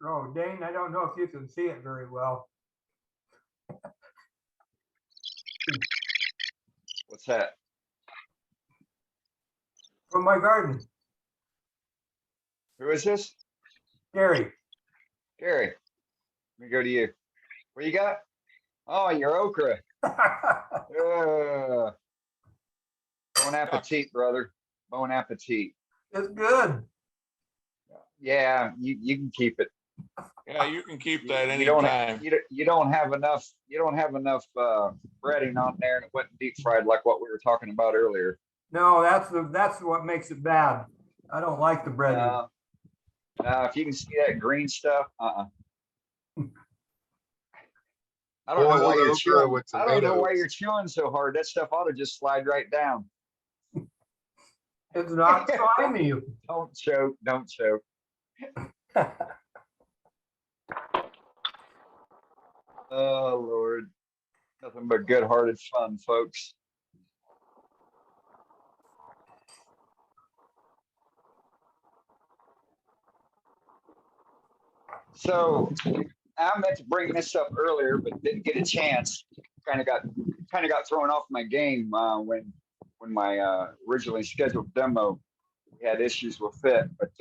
Oh, Dane, I don't know if you can see it very well. What's that? From my garden, Who is this? Gary. Gary. Let me go to you. What you got? Oh, your okra. Bon appetit, brother. Bon appetit. It's good. Yeah, you can keep it. Yeah, you can keep that You don't anytime. you don't have enough breading on there, and it wasn't deep fried like what we were talking about earlier. No, that's what makes it bad. I don't like the breading. If you can see that green stuff, I don't know Boiled why you're okra chewing. with I don't know why tomatoes. you're chewing so hard. That stuff ought to just slide right down. It's not slimy. Don't choke. Don't choke. Oh Lord, nothing but good-hearted fun, folks. So I meant to bring this up earlier, but didn't get a chance. Kind of got thrown off my game when my originally scheduled demo had issues with it. But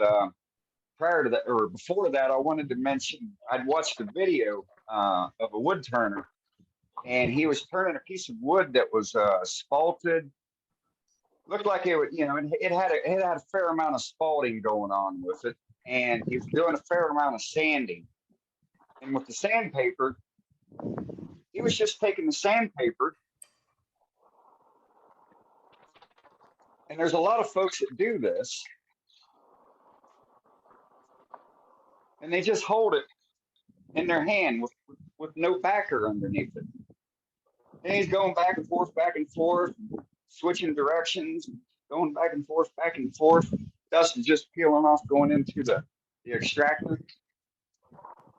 prior to that, or before that, I wanted to mention I'd watched a video of a wood turner, and he was turning a piece of wood that was spalted. Looked like it would, it had a fair amount of spalting going on with it, and he was doing a fair amount of sanding. And with the sandpaper, he was just taking the sandpaper. And there's a lot of folks that do this, and they just hold it in their hand with no backer underneath it. And he's going back and forth, switching directions, going back and forth, Dust is just peeling off, going into the extractor.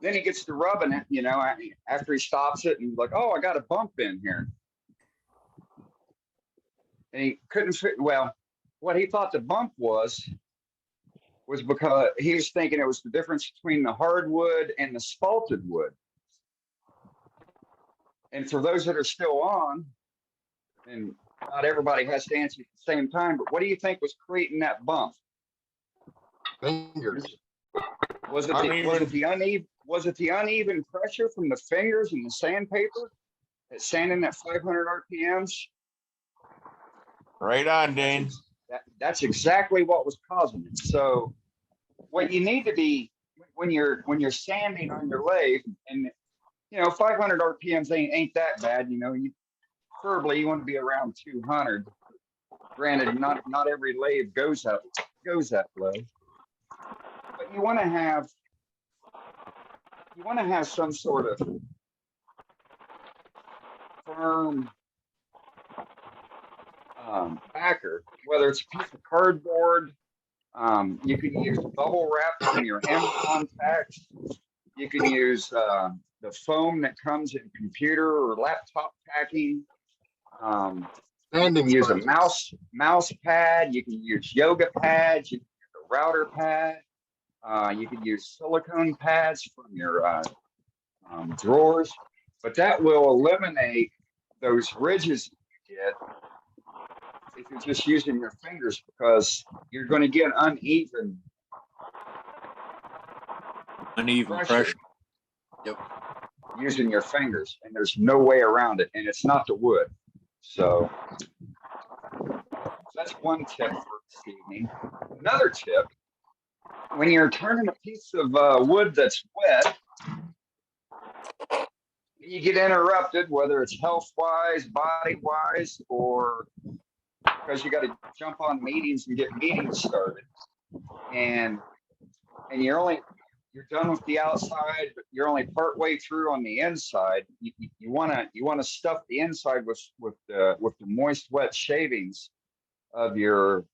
Then he gets to rubbing it, after he stops it, and he's like, oh, I got a bump in here. And he couldn't fit, well, what he thought the bump was because he was thinking it was the difference between the hardwood and the spalted wood. And for those that are still on, and not everybody has to answer at the same time, but what do you think was creating that bump? Fingers. Was it the uneven pressure from the fingers and the sandpaper? It's sanding at 500 RPMs. Right on, Dane. That's exactly what was causing it. So what you need to be when you're sanding on your lathe, and 500 RPMs ain't that bad. Preferably you want to be around 200. Granted, not every lathe goes that low, but you want to have some sort of firm backer, whether it's a piece of cardboard. You can use bubble wrap from your M contacts. You can use the foam that comes in computer or laptop packing. You can use a mouse pad. You can use yoga pads. You can use a router pad. You can use silicone pads from your drawers, but that will eliminate those ridges you get if you're just using your fingers, because you're going to get uneven pressure. Yep. Using your fingers, and there's no way around it, and it's not the wood. So that's one tip for this evening. Another tip: when you're turning a piece of wood that's wet, you get interrupted, whether it's health-wise, body-wise, or because you got to jump on meetings and get meetings started, and you're done with the outside, but you're only part way through on the inside. You want to stuff the inside with the moist, wet shavings of your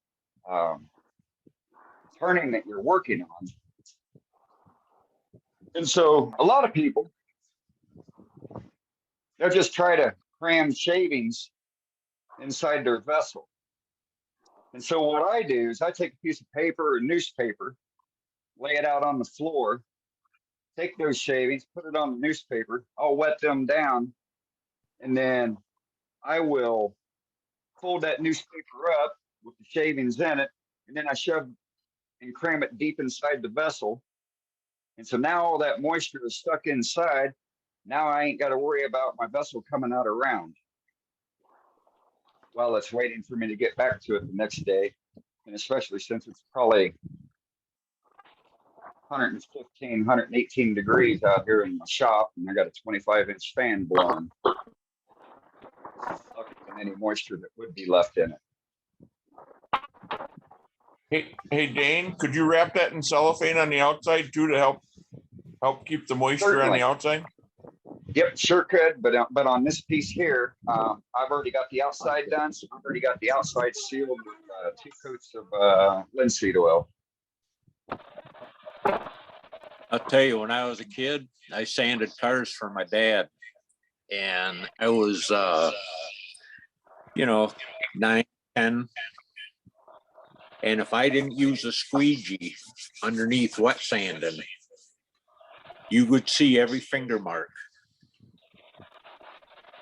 turning that you're working on. And so a lot of people, they'll just try to cram shavings inside their vessel. And so what I do is I take a piece of paper or newspaper, lay it out on the floor, take those shavings, put it on the newspaper. I'll wet them down, and then I will fold that newspaper up with the shavings in it, and then I shove and cram it deep inside the vessel. And so now all that moisture is stuck inside. Now I ain't got to worry about my vessel coming out around while it's waiting for me to get back to it the next day. And especially since it's probably 115, 118 degrees out here in my shop, and I got a 25-inch fan blowing, sucking any moisture that would be left in it. Hey, Dane, could you wrap that in cellophane on the outside too to help keep the moisture on Certainly. the outside? Yep, sure could, but on this piece here, I've already got the outside done. So I've already got the outside sealed with 2 coats of linseed oil. I'll tell you, when I was a kid, I sanded cars for my dad, and I was, 9, 10. And if I didn't use a squeegee underneath wet sanding, you would see every finger mark.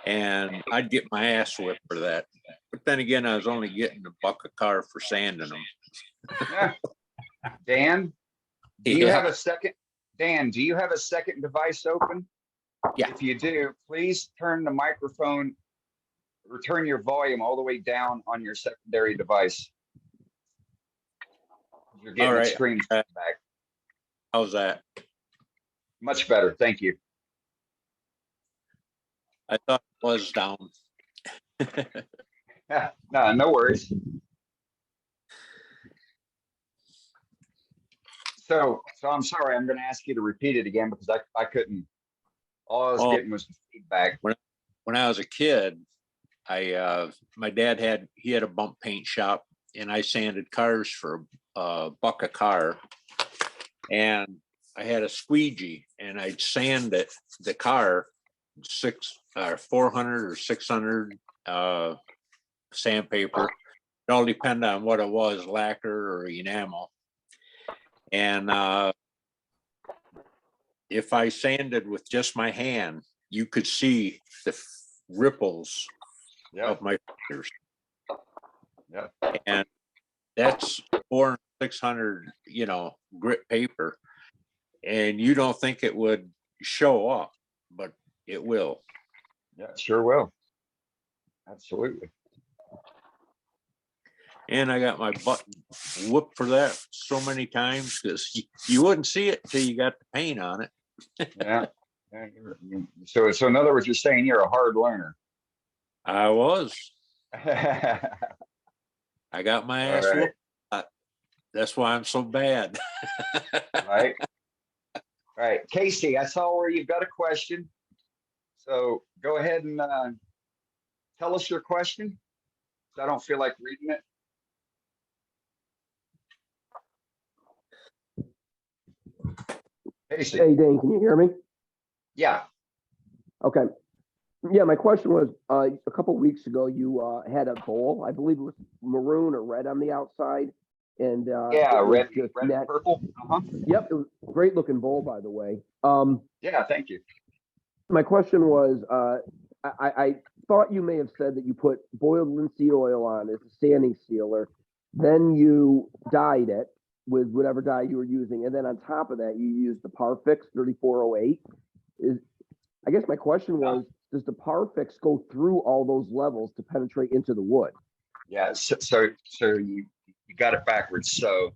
And I'd get my ass whipped for that. But then again, I was only getting $1 a car for sanding them. Yeah. Dan, do you Yeah. have a second? Dan, do you have a second device open? Yeah. If you do, please turn the microphone or turn your volume all the way down on your secondary device. You're getting All right. extreme feedback. How's that? Much better. Thank you. I thought it was down. No worries. So I'm sorry. I'm going to ask you to repeat it again because I couldn't. All I was getting was the feedback. When I was a kid, my dad had a bump paint shop, and I sanded cars for $1 a car. And I had a squeegee, and I'd sand the car 400 or 600 sandpaper. It all depended on what it was, lacquer or enamel. And if I sanded with just my hand, you could see the ripples of my fingers. Yeah. And that's 400, 600, grit paper. And you don't think it would show up, but it will. Yeah, it sure will. Absolutely. And I got my butt whooped for that so many times because you wouldn't see it till you got the paint on it. Yeah. So in other words, you're saying you're a hard learner. I was. All I got my ass right. whooped. That's why I'm so bad. Right. Right. Casey, I saw where you've got a question. So go ahead and tell us your question. I don't feel like reading it. Casey. Hey, Dane, can you hear me? Yeah. Okay. Yeah, my question was, a couple weeks ago, you had a bowl. I believe it was maroon or red on the outside. And Yeah, it was red just and purple. Uh-huh. Yep, it was a great looking bowl, by the way. Yeah, thank you. My question was, I thought you may have said that you put boiled linseed oil on as a sanding sealer, then you dyed it with whatever dye you were using, and then on top of that, you used the Parfix 3408. I guess my question was, does the Parfix go through all those levels to penetrate into the wood? Yeah, so you got it backwards. So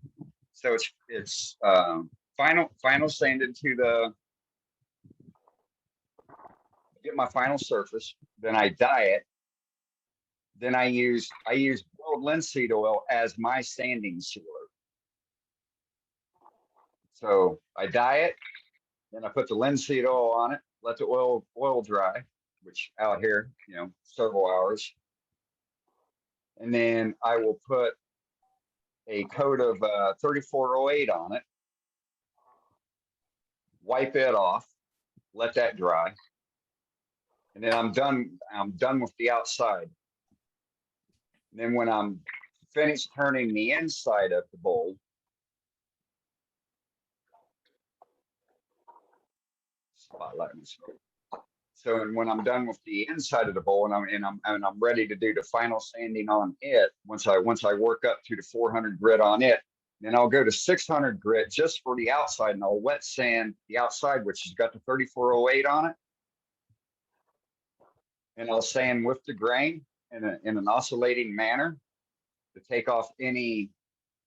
it's final sanded to the get my final surface. Then I dye it. Then I use boiled linseed oil as my sanding sealer. So I dye it, then I put the linseed oil on it, let the oil dry, which out here, several hours. And then I will put a coat of 3408 on it, wipe it off, let that dry. And then I'm done with the outside. And then when I'm finished turning the inside of the bowl, spotlight myself. So and when I'm done with the inside of the bowl and I'm ready to do the final sanding on it, once I work up to the 400 grit on it, then I'll go to 600 grit just for the outside, and I'll wet sand the outside, which has got the 3408 on it. And I'll sand with the grain in an oscillating manner to take off any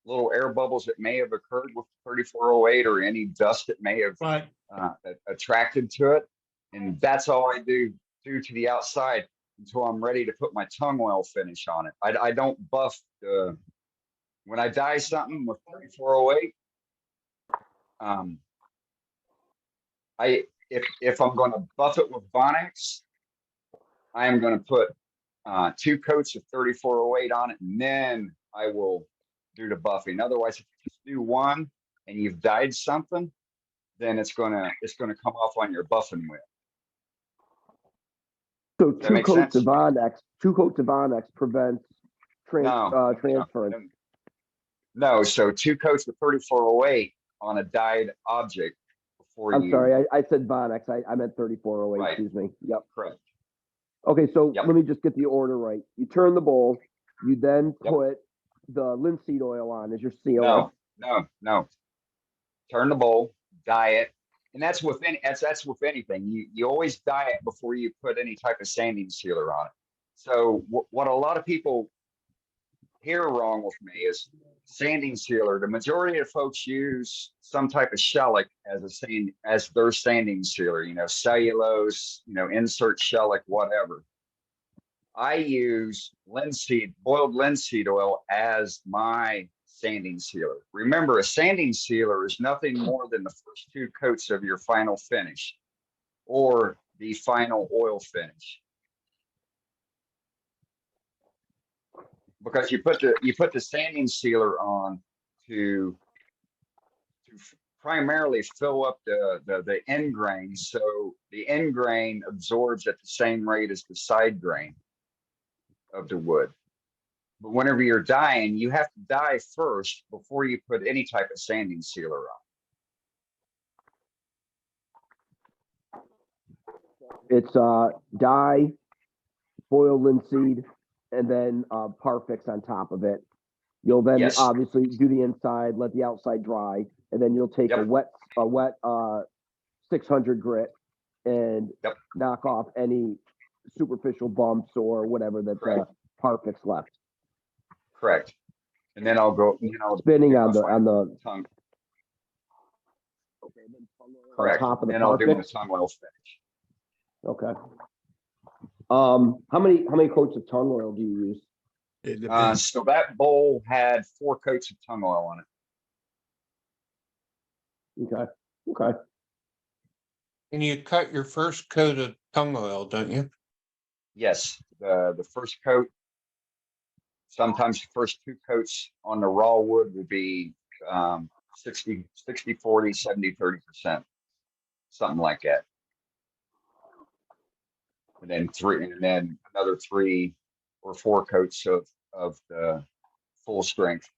little air bubbles that may have occurred with 3408 or any dust that may have attracted to it. And that's all I do to the outside until I'm ready to put my tongue oil finish on it. I don't buff the, when I dye something with 3408, if I'm going to buff it with Bonex, I am going to put 2 coats of 3408 on it, and then I will do the buffing. Otherwise, if you just do one and you've dyed something, then it's gonna come off on your buffing whip. So Does that make sense? Two coats of Onyx prevents transference. No, so 2 coats of 3408 on a dyed object before I'm sorry, I said Bonex. I meant 3408. Right. Excuse me. Yep. Correct. Okay, so Yep. let me just get the order right. You turn the bowl. You then Yep. put the linseed oil on as your sealer. No. Turn the bowl, dye it, and that's with anything. You always dye it before you put any type of sanding sealer on it. So what a lot of people hear wrong with me is sanding sealer. The majority of folks use some type of shellac as their sanding sealer. You know, cellulose. You know, insert shellac, whatever. I use boiled linseed oil as my sanding sealer. Remember, a sanding sealer is nothing more than the first 2 coats of your final finish or the final oil finish. Because you put the sanding sealer on to primarily fill up the end grain, so the end grain absorbs at the same rate as the side grain of the wood. But whenever you're dyeing, you have to dye first before you put any type of sanding sealer on. It's dye, boiled linseed, and then Parfix on top of it. You'll then Yes. obviously do the inside, let the outside dry, and then you'll take a wet 600 grit and knock off any superficial bumps or whatever that Parfix left. Correct. And then I'll go, spinning on the tongue. Okay, then Correct. top of the and I'll do my Parfix. tongue oil finish. Okay. How many coats of tongue oil do you use? So that bowl had 4 coats of tongue oil on it. Okay. And you cut your first coat of tongue oil, don't you? Yes, the first coat. Sometimes the first 2 coats on the raw wood will be 60, 40, 70, 30%, something like that. And then another 3 or 4 coats of the full strength.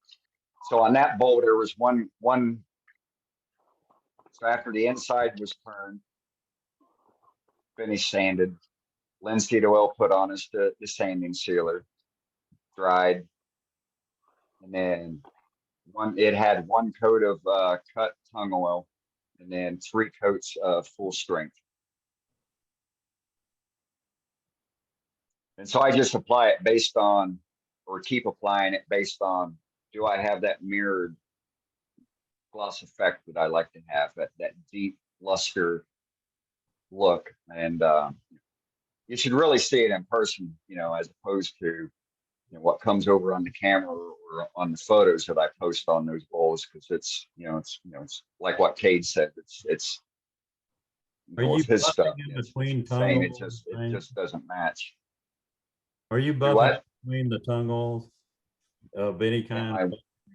So on that bowl, there was one. So after the inside was turned, finished sanded, linseed oil put on as the sanding sealer, dried, and then it had 1 coat of cut tongue oil, and then 3 coats of full strength. And so I just apply it based on, or keep applying it based on, do I have that mirrored gloss effect that I like to have, that deep luster look. And you should really see it in person, as opposed to what comes over on the camera or on the photos that I post on those bowls, because it's like what Cade said, it's Are you his stuff. buffing in It's between tongue insane. oils, It Dane? just doesn't match. Are you Do buffing what? between the tongue oils of any kind? I-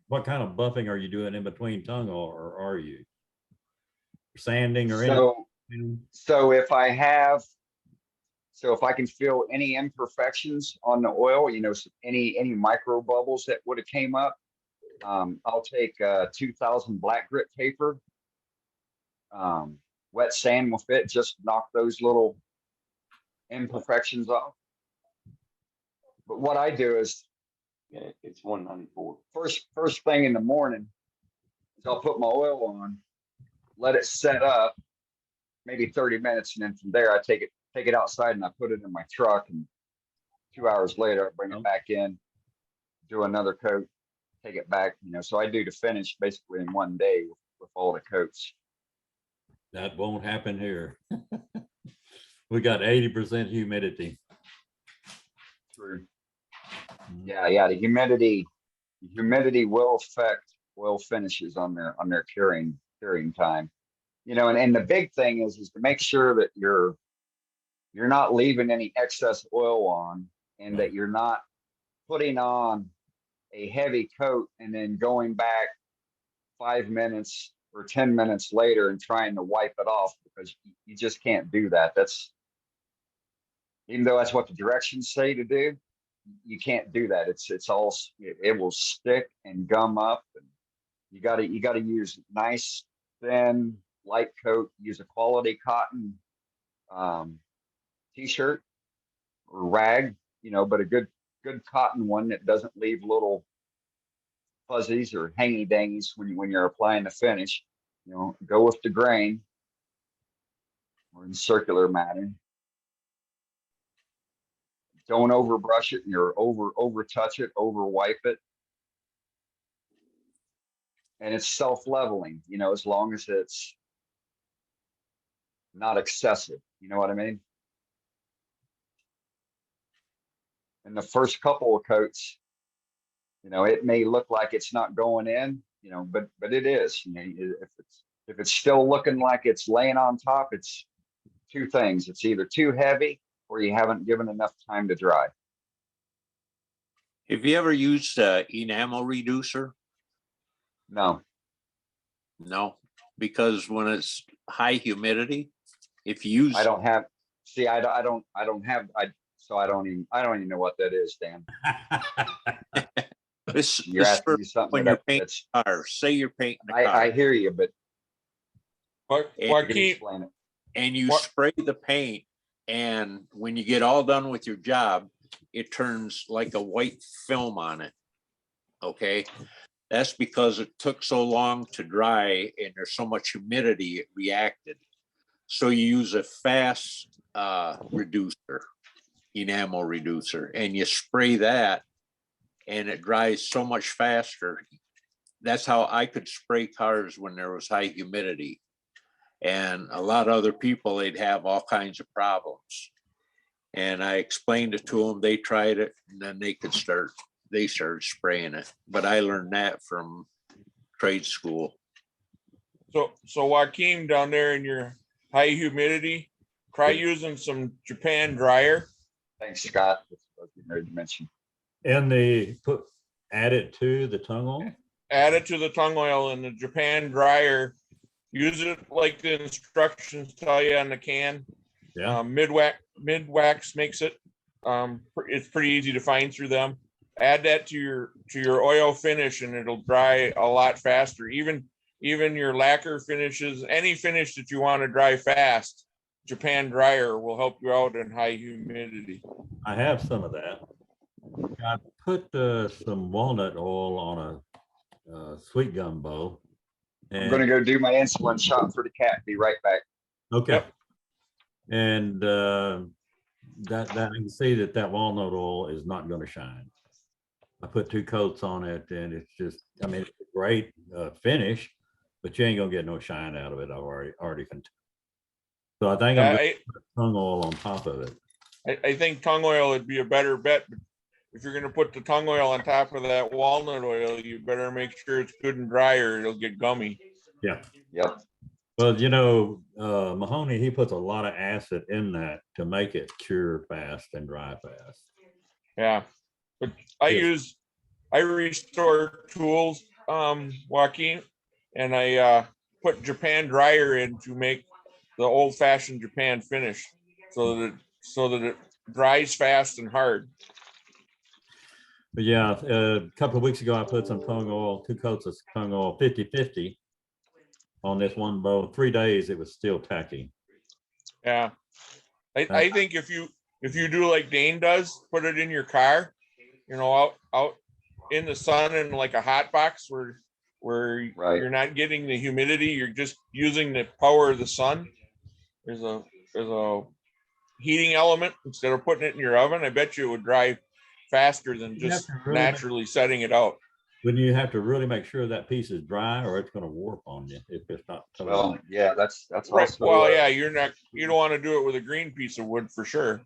What kind of buffing are you doing in between tongue oil, or are you sanding or anything? So if I can feel any imperfections on the oil, any micro bubbles that would have came up, I'll take 2000 black grit paper, wet sand will fit, just knock those little imperfections off. But what I do is Yeah, it's 194. first thing in the morning is I'll put my oil on, let it set up, maybe 30 minutes, and then from there I take it outside and I put it in my truck, and 2 hours later I bring it back in, do another coat, take it back, so I do the finish basically in one day with all the coats. That won't happen here. We got 80% humidity. True. Yeah, the humidity will affect oil finishes on their curing time. And the big thing is to make sure that you're not leaving any excess oil on, and that you're not putting on a heavy coat and then going back 5 minutes or 10 minutes later and trying to wipe it off, because you just can't do that. Even though that's what the directions say to do, you can't do that. It will stick and gum up, and you got to use nice, thin, light coat. Use a quality cotton t-shirt or rag, but a good cotton one that doesn't leave little fuzzies or hangy dangies when you're applying the finish. Go with the grain or in circular matting. Don't overbrush it or over touch it, over wipe it. And it's self-leveling, as long as it's not excessive. You know what I mean? And the first couple of coats, it may look like it's not going in, but it is. If it's still looking like it's laying on top, it's two things. It's either too heavy or you haven't given enough time to dry. Have you ever used enamel reducer? No. No, because when it's high humidity, if you use, I don't have. See, I don't have. So I don't even know what that is, Dan. You're asking me something when you're painting a car. Say you're painting a car. I hear you, but Joaquin, explain it. And you spray the paint, and when you get all done with your job, it turns like a white film on it. Okay. That's because it took so long to dry and there's so much humidity, it reacted. So you use a fast reducer, enamel reducer, and you spray that and it dries so much faster. That's how I could spray cars when there was high humidity. And a lot of other people, they'd have all kinds of problems. And I explained it to them, they tried it, and then they started spraying it. But I learned that from trade school. So Joaquin, down there in your high humidity, try using some Japan dryer. Thanks, Scott. That's what I was getting ready to mention. And add it to the tongue oil? Add it to the tongue oil in the Japan dryer. Use it like the instructions tell you on the can. Yeah. Midwax makes it. It's pretty easy to find through them. Add that to your oil finish, and it'll dry a lot faster. Even your lacquer finishes, any finish that you want to dry fast, Japan dryer will help you out in high humidity. I have some of that. I put some walnut oil on a sweet gum bowl. I'm going to go do my insulin shot for the cat. Be right back. Okay. Yep. And that I can see that walnut oil is not going to shine. I put 2 coats on it, and it's just, I mean, it's a great finish, but you ain't gonna get no shine out of it. I've already can tell. So I think I'm gonna put tongue oil on top of it. I think tongue oil would be a better bet. But if you're going to put the tongue oil on top of that walnut oil, you better make sure it's good and dry, or it'll get gummy. Yeah. Yep. Well, Mahoney, he puts a lot of acid in that to make it cure fast and dry fast. Yeah, but I restore tools, Joaquin, and I put Japan dryer in to make the old-fashioned Japan finish, so that it dries fast and hard. But yeah, a couple of weeks ago, I put some tongue oil, 2 coats of tongue oil, 50-50, on this one bow. 3 days, it was still tacky. Yeah. I think if you do like Dane does, put it in your car, you know, out in the sun in like a hot box where Right. you're not getting the humidity, you're just using the power of the sun. There's a heating element instead of putting it in your oven. I bet you it would dry faster than You have just to really naturally setting it out. When you have to really make sure that piece is dry, or it's going to warp on you if it's not totally. Well, yeah, that's Right. also. Well, yeah, you don't want to do it with a green piece of wood for sure,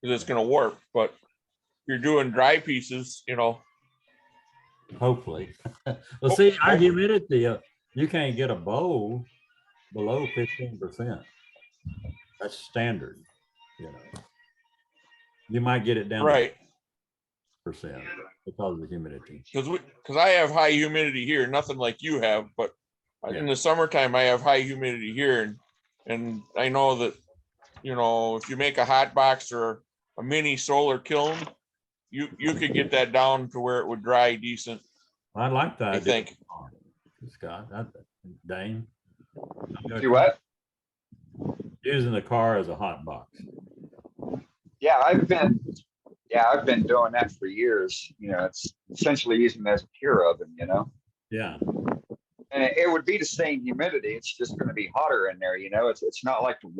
because it's going to warp. But if you're doing dry pieces, you know. Hopefully. Well, see, our humidity, you can't get a bowl below 15%. That's standard, you know. You might get it down Right. to % because of the humidity. Because I have high humidity here, nothing like you have, but in the summertime I have high humidity here, and I know that, you know, if you make a hot box or a mini solar kiln, you could get that down to where it would dry decent. I like that. I think. Scott, Dane. Do what? Using the car as a hot box. Yeah, I've been doing that for years. You know, it's essentially using it as a pure oven, you know. Yeah. And it would be the same humidity. It's just going to be hotter in there, you know. It's not like the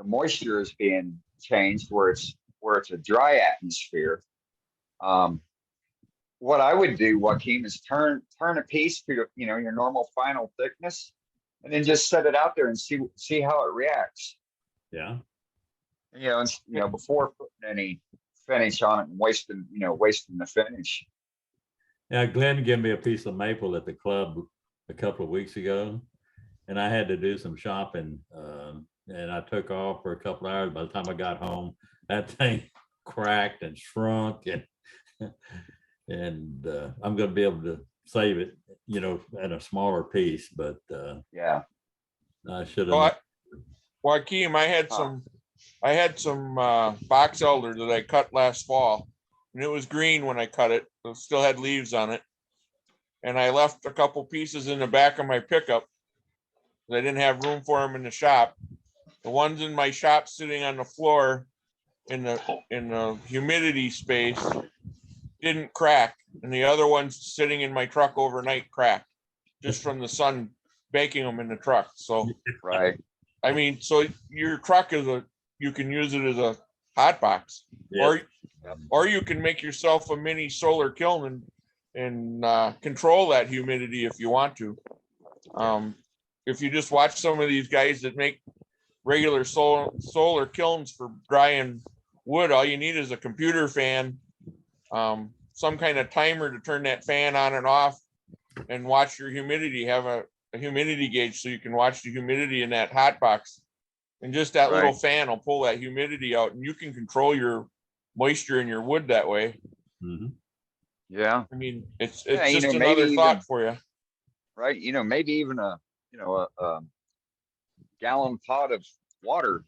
moisture is being changed where it's a dry atmosphere. What I would do, Joaquin, is turn a piece to, you know, your normal final thickness, and then just set it out there and see how it reacts. Yeah. You know, and before putting any finish on it and wasting the finish. Yeah, Glenn gave me a piece of maple at the club a couple of weeks ago, and I had to do some shopping, and I took off for a couple of hours. By the time I got home, that thing cracked and shrunk, and I'm going to be able to save it, you know, at a smaller piece, but Yeah. I should have. Well, Joaquin, I had some box elder that I cut last fall, and it was green when I cut it. It still had leaves on it, and I left a couple pieces in the back of my pickup. I didn't have room for them in the shop. The ones in my shop sitting on the floor in the humidity space didn't crack, and the other ones sitting in my truck overnight cracked just from the sun baking them in the truck. So Right. I mean, so your truck you can use it as a hot box, Yeah. or you can make yourself a mini solar kiln and control that humidity if you want to. If you just watch some of these guys that make regular solar kilns for drying wood, all you need is a computer fan, some kind of timer to turn that fan on and off, and watch your humidity. Have a humidity gauge so you can watch the humidity in that hot box, and just that little fan will pull that humidity out, and you can control your moisture in your wood that way. Mm-hmm. Yeah. I mean, it's Yeah, just maybe another thought even, for you. right? You know, maybe even a gallon pot of water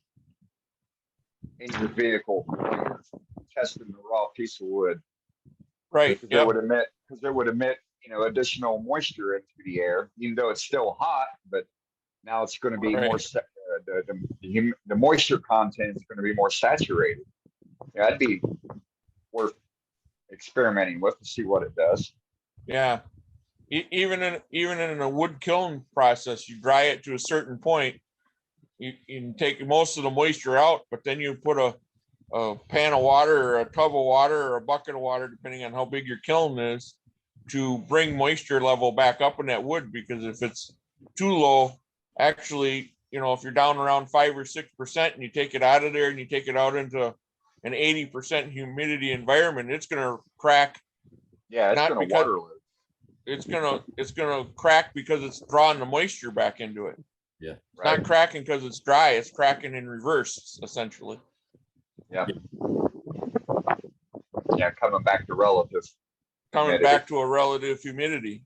in your vehicle while you're testing the raw piece of wood. Right. Because it would emit, you know, additional moisture into the air, even though it's still hot, but now it's going to be more, the moisture content is going to be more saturated. Yeah, that'd be worth experimenting with to see what it does. Yeah. Even in a wood kiln process, you dry it to a certain point. You can take most of the moisture out, but then you put a pan of water or a tub of water or a bucket of water, depending on how big your kiln is, to bring moisture level back up in that wood. Because if it's too low, actually, you know, if you're down around 5 or 6% and you take it out of there and you take it out into an 80% humidity environment, it's going to crack. Yeah, it's going to waterload. It's gonna crack because it's drawing the moisture back into it. Yeah. It's not cracking because it's dry, it's cracking in reverse, essentially. Yeah. Yeah, coming back to relative. Coming back to a relative humidity.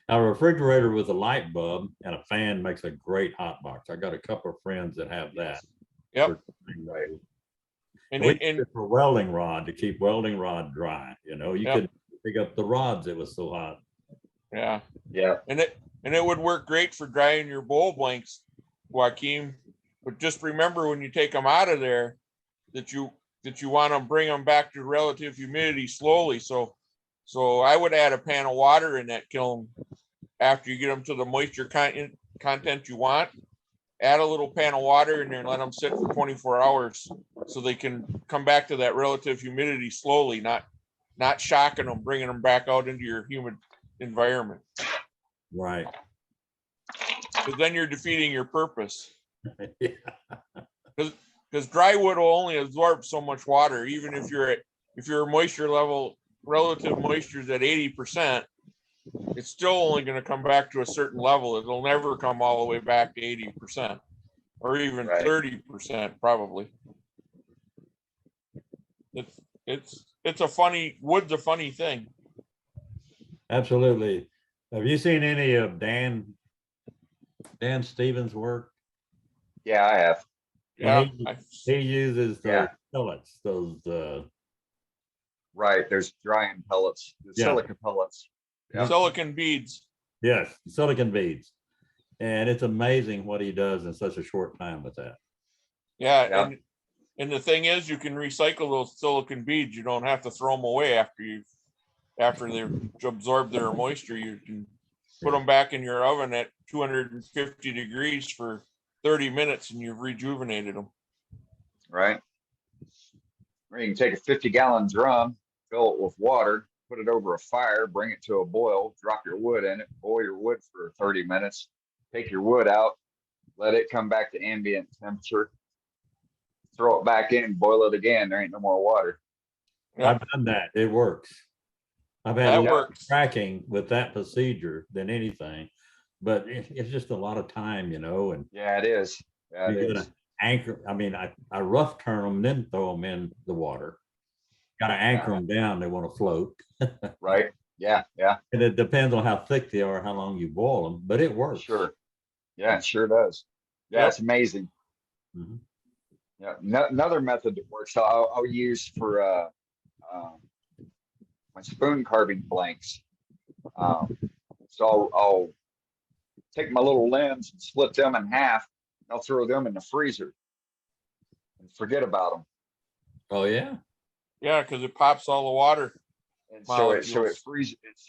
A refrigerator with a light bulb and a fan makes a great hot box. I got a couple of friends that have that. Yep. And for welding rod, to keep welding rod dry, you know, you Yep. could pick up the rods, it was so hot. Yeah. Yeah. And it would work great for drying your bowl blanks, Joaquin. But just remember when you take them out of there that you want to bring them back to relative humidity slowly. So I would add a pan of water in that kiln after you get them to the moisture content you want. Add a little pan of water in there and let them sit for 24 hours so they can come back to that relative humidity slowly, not shocking them, bringing them back out into your humid environment. Right. Because then you're defeating your purpose. Yeah. Because dry wood will only absorb so much water, even if your moisture level, relative moisture is at 80%, it's still only going to come back to a certain level. It'll never come all the way back to 80% or even Right. 30% probably. It's a funny, wood's a funny thing. Absolutely. Have you seen any of Dan Stevens' work? Yeah, I have. Yeah. He uses those Yeah. pellets, those Right. There's drying pellets, the Yeah. silica pellets. Yeah. Silicon beads. yes, silicon beads. And it's amazing what he does in such a short time with that. Yeah. Yeah. And the thing is, you can recycle those silicon beads. You don't have to throw them away after they've absorbed their moisture. You can put them back in your oven at 250 degrees for 30 minutes and you've rejuvenated them. Right. Or you can take a 50-gallon drum, fill it with water, put it over a fire, bring it to a boil, drop your wood in it, boil your wood for 30 minutes, take your wood out, let it come back to ambient temperature, throw it back in, boil it again. There ain't no more water. Yep. I've done that. It works. I've had That less works. cracking with that procedure than anything, but it's just a lot of time, and Yeah, it is. Yeah, it you is. gotta anchor. I mean, I rough turn them, then throw them in the water. Got to anchor them down. They want to float. Right. Yeah. Yeah. And it depends on how thick they are, how long you boil them, but it works. Sure. Yeah, it sure does. Yeah, Yep. it's amazing. Mhm. Yeah. Another method that works, I'll use for my spoon carving blanks. So I'll take my little limbs and split them in half. I'll throw them in the freezer and forget about them. Oh yeah. Yeah, because it pops all the water. And Molecules.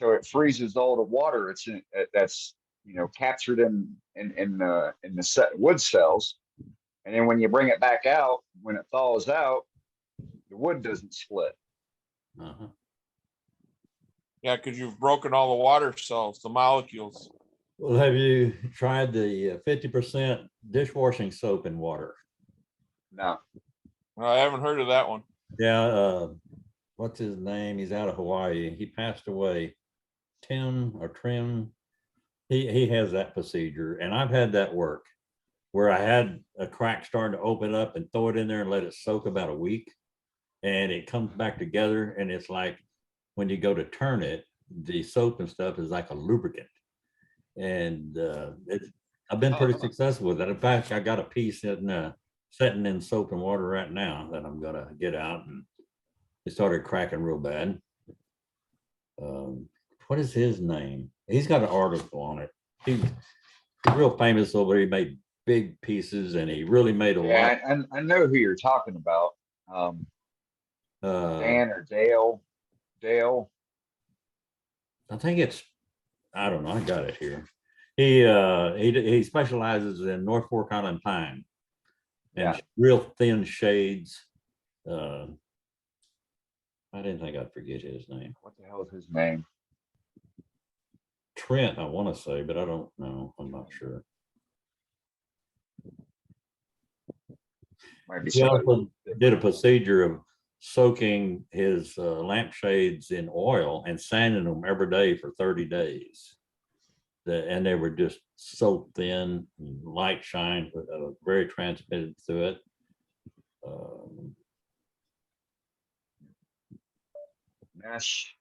it freezes all the water. It's that's captured in the set wood cells. And then when you bring it back out, when it thaws out, the wood doesn't split. Uh-huh. Yeah, because you've broken all the water cells, the molecules. Well, have you tried the 50% dishwashing soap in water? No. I haven't heard of that one. Yeah. What's his name? He's out of Hawaii. He passed away. Trim. He has that procedure, and I've had that work where I had a crack starting to open up and throw it in there and let it soak about a week, and it comes back together, and it's like when you go to turn it, the soap and stuff is like a lubricant, and I've been pretty successful with that. In fact, I got a piece sitting in soap and water right now that I'm gonna get out, and it started cracking real bad. What is his name? He's got an article on it. He's real famous over. He made big pieces, and he really made a lot. Yeah, I know who you're talking about. Dan or Dale. I think I don't know. I got it here. He specializes in North Fork Island pine and real thin shades. I didn't think I'd forget his name. What the hell is his name? Trent, I want to say, but I don't know. I'm not sure. Might be He also did a procedure of soaking his lampshades in oil and sanding them every day for 30 days. And they were just so thin, and light shine, very transmitted through it. Mesh.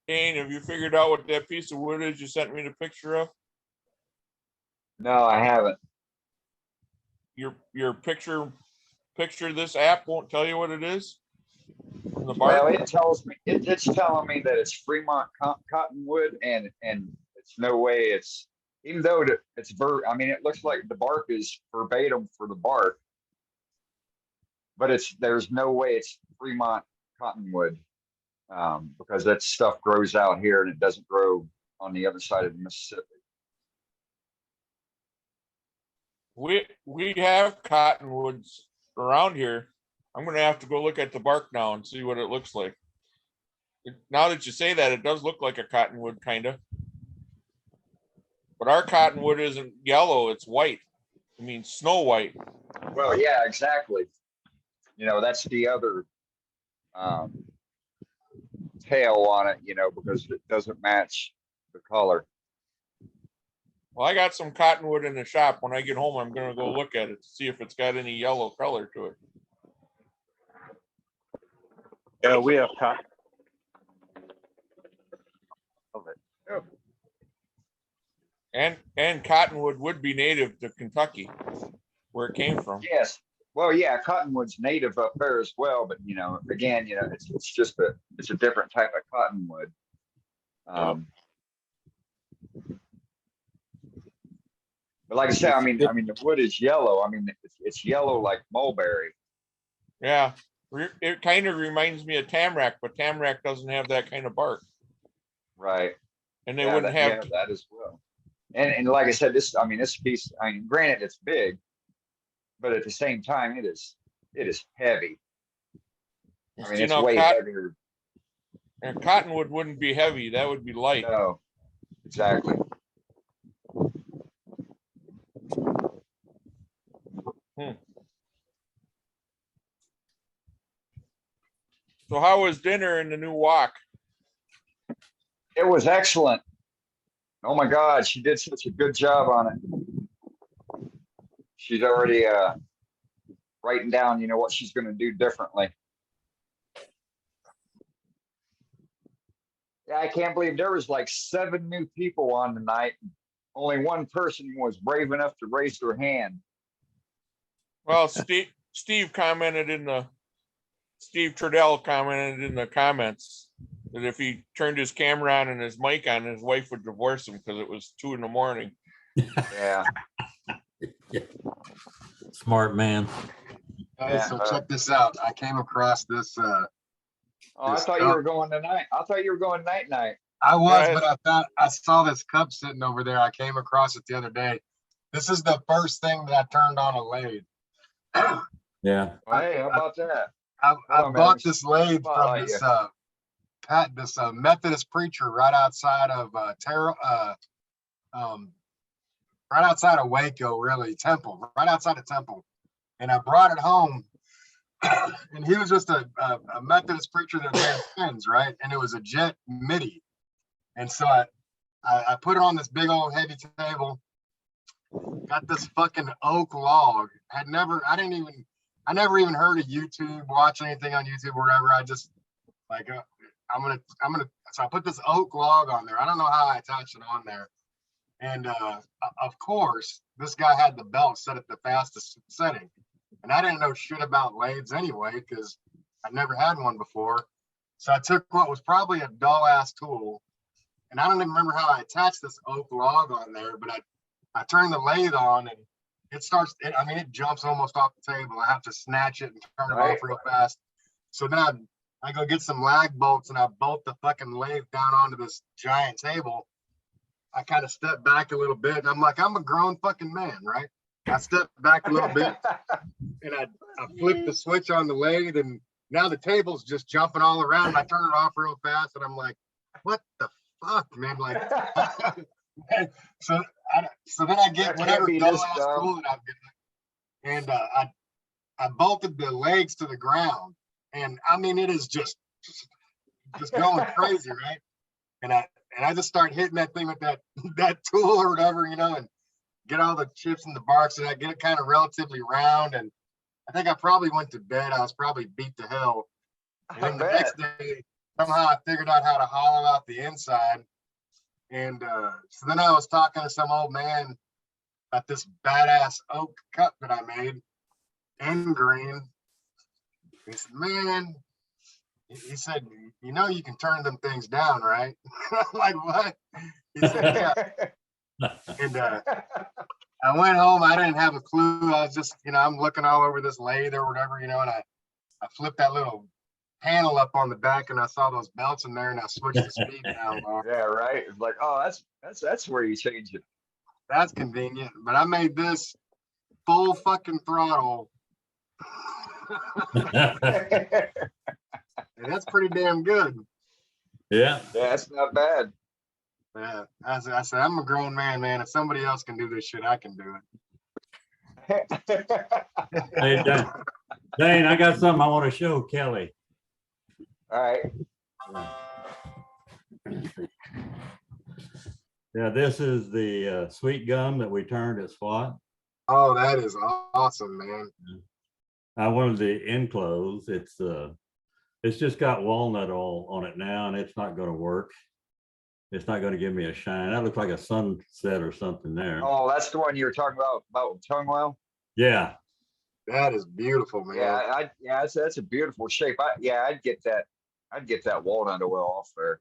Dane, have you figured out what that piece of wood is you sent me the picture of? No, I haven't. Your picture this app won't tell you what it is? In the Well, bark? it tells me, it's telling me that it's Fremont cottonwood, and it's no way it's, even though I mean, it looks like the bark is verbatim for the bark, but there's no way it's Fremont cottonwood, because that stuff grows out here and it doesn't grow on the other side of the Mississippi. We have cottonwoods around here. I'm gonna have to go look at the bark now and see what it looks like. Now that you say that, it does look like a cottonwood, kind of. But our cottonwood isn't yellow, it's white. I mean, snow white. Well, yeah, exactly. You know, that's the other tail on it, you know, because it doesn't match the color. Well, I got some cottonwood in the shop. When I get home, I'm gonna go look at it to see if it's got any yellow color to it. Yeah, we have cotton. And cottonwood would be native to Kentucky, where it came from. Yes. Well, yeah, cottonwood's native up there as well, but you know, again, you know, it's just it's a different type of cottonwood. But like I said, I mean, the wood is yellow. I mean, it's yellow like mulberry. Yeah, it kind of reminds me of tamarack, but tamarack doesn't have that kind of bark. Right. And they wouldn't have yeah, that as well. And like I said, this piece, I mean, granted it's big, but at the same time, it is heavy. I mean, it's way heavier. And cottonwood wouldn't be heavy. That would be light. No, exactly. So how was dinner in the new wok? It was excellent. Oh my God, she did such a good job on it. She's already writing down, you know, what she's going to do differently. Yeah, I can't believe there was like 7 new people on tonight. Only one person was brave enough to raise their hand. Well, Steve commented in the Steve Trudell commented in the comments that if he turned his camera on and his mic on, his wife would divorce him because it was 2 a.m. Yeah. Smart man. Hey, so check this out. I came across this. I thought you were going tonight. I thought you were going night. I was, but I saw this cup sitting over there. I came across it the other day. This is the first thing that I turned on a lathe. Yeah. Hey, how about that? I bought this lathe from this Methodist preacher right outside of right outside of Waco, really, Temple, right outside of Temple. And I brought it home, and he was just a Methodist preacher that had pins, right? And it was a jet MIDI. And so I put it on this big old heavy table, got this fucking oak log. I never even heard of YouTube, watch anything on YouTube or whatever. I just like, so I put this oak log on there. I don't know how I attached it on there. And of course, this guy had the belt set at the fastest setting. And I didn't know shit about lathes anyway, because I never had one before. So I took what was probably a dull ass tool. And I don't even remember how I attached this oak log on there, but I turned the lathe on and it jumps almost off the table. I have to snatch it and turn it off real fast. So then I go get some lag bolts and I bolt the fucking lathe down onto this giant table. I kind of step back a little bit and I'm like, I'm a grown fucking man, right? I step back a little bit and I flip the switch on the lathe and now the table's just jumping all around and I turn it off real fast and I'm like, what the fuck, man? Like, so then I get whatever dumb ass tool that I'm getting, and I bolted the legs to the ground, and I mean it is just going crazy, right? And I just start hitting that thing with that tool or whatever, you know, and get all the chips and the barks, and I get it kind of relatively round, and I think I probably went to bed. I was probably beat to hell. And then the somehow I figured out how to hollow out the inside. And so then I was talking to some old man about this badass oak cup that I made in green. He said, man, he said, you know, you can turn them things down, right? I'm like, what? He said, yeah. And I went home. I didn't have a clue. I was just, I'm looking all over this lathe or whatever, and I flipped that little panel up on the back and I saw those belts in there and I switched the speed down low. Yeah, right. It's like, oh, that's where you change it. That's convenient. But I made this full fucking throttle. And that's pretty damn good. Yeah. Yeah, that's not bad. Yeah. I said, I'm a grown man. If somebody else can do this shit, I can do it. Hey, Dane, I got something I want to show Kelly. All right. Yeah, this is the sweet gum that we turned at SWAT. Oh, that is awesome, man. I wanted the enclose. It's just got walnut oil on it now, and it's not going to work. It's not going to give me a shine. That looks like a sunset or something there. Oh, that's the one you were talking about tongue oil. Yeah. That is beautiful, man. Yeah, that's a beautiful shape. I'd get that walnut oil off there.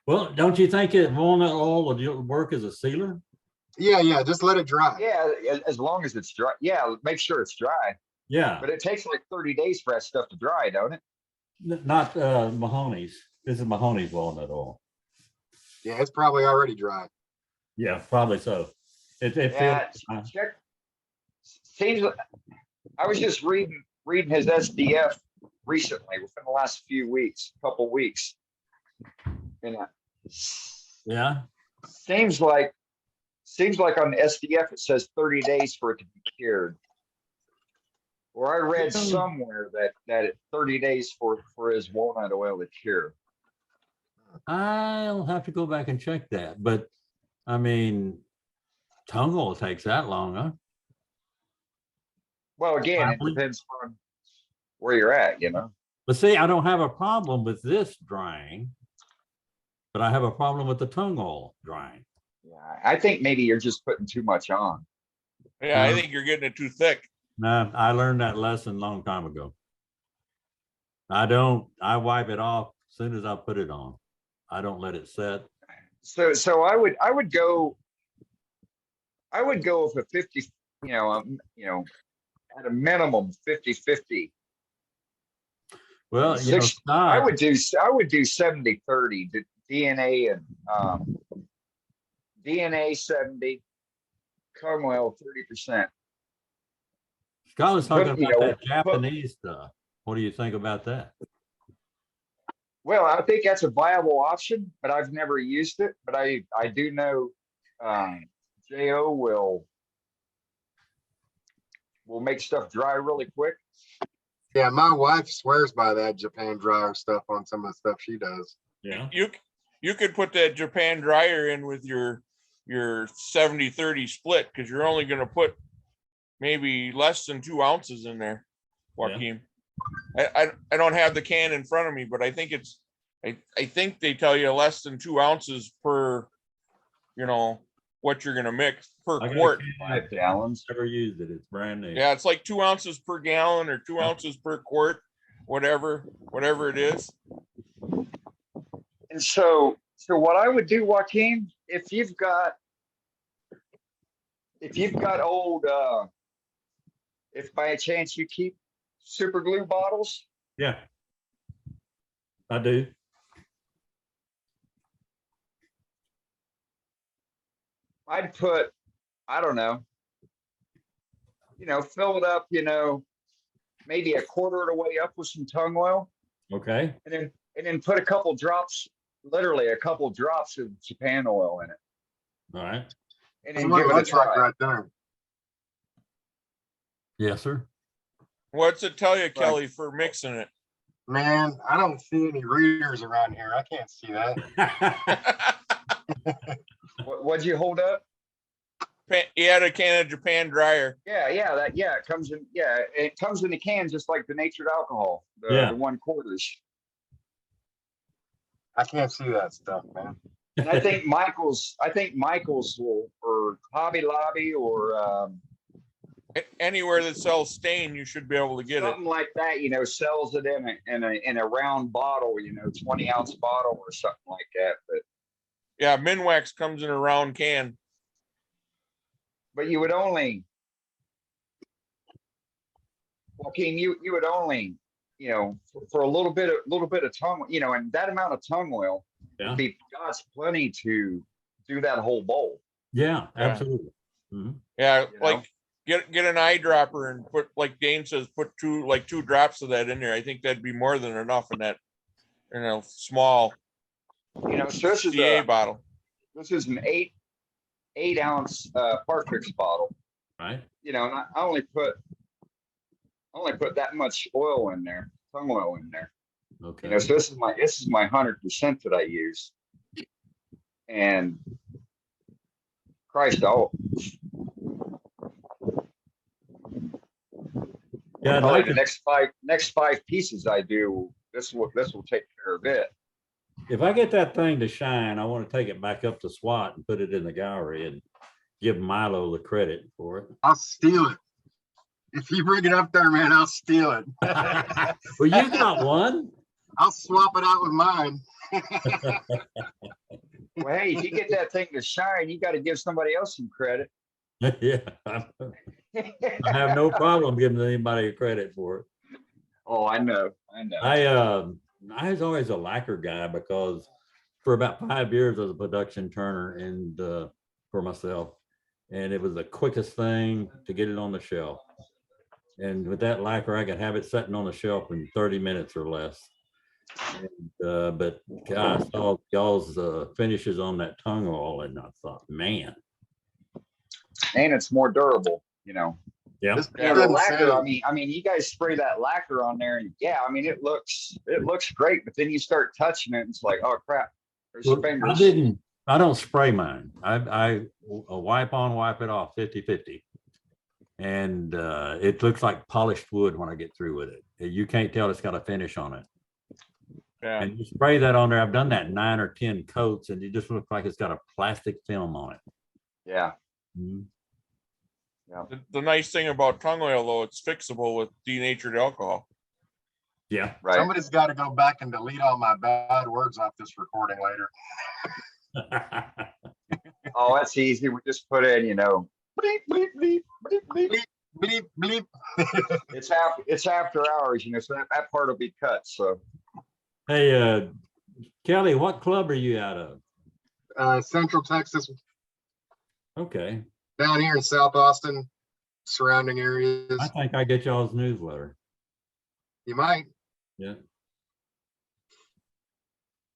Well, don't you think walnut oil would work as a sealer? Yeah, just let it dry. Yeah, as long as it's dry. Yeah, make sure it's dry. Yeah. But it takes like 30 days for that stuff to dry, don't it? Not Mahoney's. This is Mahoney's walnut oil. Yeah, it's probably already dry. Yeah, probably so. It feels. Check. Seems like I was just reading his SDF recently, within the last couple weeks. And Yeah. seems like on the SDF it says 30 days for it to be cured. Or I read somewhere that it 30 days for his walnut oil to cure. I'll have to go back and check that, but I mean, tongue oil takes that long, huh? Well, again, it depends on where you're at, But see, I don't have a problem with this drying, but I have a problem with the tongue oil drying. Yeah, I think maybe you're just putting too much on. Yeah, I think you're getting it too thick. No, I learned that lesson a long time ago. I wipe it off as soon as I put it on. I don't let it set. So I would go with a 50, at a minimum 50-50. Well, I would do 70-30 DNA and DNA 70, tongue oil 30%. Scott was talking But, about that Japanese stuff. What do you think about that? Well, I think that's a viable option, but I've never used it. But I do know JO will make stuff dry really quick. Yeah, my wife swears by that Japan dryer stuff on some of the stuff she does. Yeah. You could put that Japan dryer in with your 70-30 split, because you're only going to put maybe less than 2 ounces in there, Joaquin. I don't have the can in front of me, but I think I think they tell you less than 2 ounces per, what you're going to mix per quart. 5 gallons. Never used it. It's brand new. Yeah, it's like 2 ounces per gallon or 2 ounces per quart, whatever it is. And so what I would do, Joaquin, if you've got old, if by a chance you keep super glue bottles. Yeah, I do. I'd put, I don't know, fill it up, maybe a quarter of the way up with some tongue oil. Okay. And then put a couple drops, literally a couple drops of Japan oil in it. All right. And then give it a try. Right there. Yes, sir. What's it tell you, Kelly, for mixing it? Man, I don't see any readers around here. I can't see that. What'd you hold up? He had a can of Japan dryer. Yeah, it comes in. Yeah, it comes in a can just like the natured alcohol, the 1/4. I can't see that stuff, man. And I think Michael's will, or Hobby Lobby, or Anywhere that sells stain, you should be able to get it. something like that, sells it in a round bottle, 20-ounce bottle or something like that. Yeah, Minwax comes in a round can. But you would only, Joaquin, you would only, for a little bit of tongue, and that amount of tongue oil Yeah. would be God's plenty to do that whole bowl. Yeah, absolutely. Mhm. Yeah, You know? like get an eyedropper and put, like Dane says, put two drops of that in there. I think that'd be more than enough in that, small So this is CA bottle. this is an 8-ounce Parfix bottle. Right. And I only put that much oil in there, tongue oil in there. Okay. So this is my 100% that I use. And Christ, Yeah, I'd probably like the to- next five pieces I do, this will take care of it. if I get that thing to shine, I want to take it back up to SWAT and put it in the gallery and give Milo the credit for it. I'll steal it. If you bring it up there, man, I'll steal it. Well, you got one. I'll swap it out with mine. Well, hey, if you get that thing to shine, you got to give somebody else some credit. Yeah, I have no problem giving anybody credit for it. Oh, I know. I was always a lacquer guy because for about 5 years I was a production turner and for myself, and it was the quickest thing to get it on the shelf. And with that lacquer, I could have it sitting on the shelf in 30 minutes or less. And, but gosh, I saw y'all's finishes on that tongue oil, and I thought, man. And it's more durable, Yeah. This Yeah, is the lacquer. insane. I mean, you guys spray that lacquer on there, and yeah, I mean, it looks great. But then you start touching it, and it's like, oh crap, there's Well, fingers. I don't spray mine. I wipe on, wipe it off 50-50. And it looks like polished wood when I get through with it. You can't tell it's got a finish on it. Yeah. And you spray that on there. I've done that 9 or 10 coats, and it just looks like it's got a plastic film on it. Yeah. Mhm. The nice thing about tongue oil, though, it's fixable with denatured alcohol. Yeah. Right. Somebody's got to go back and delete all my bad words off this recording later. Oh, that's easy. We just put in, bleep, bleep, bleep, bleep, bleep. Bleep, bleep. It's after hours, so that part will be cut. So Hey, Kelly, what club are you out of? Central Texas, Okay. down here in South Austin, surrounding areas. I think I get y'all's newsletter. You might. Yeah.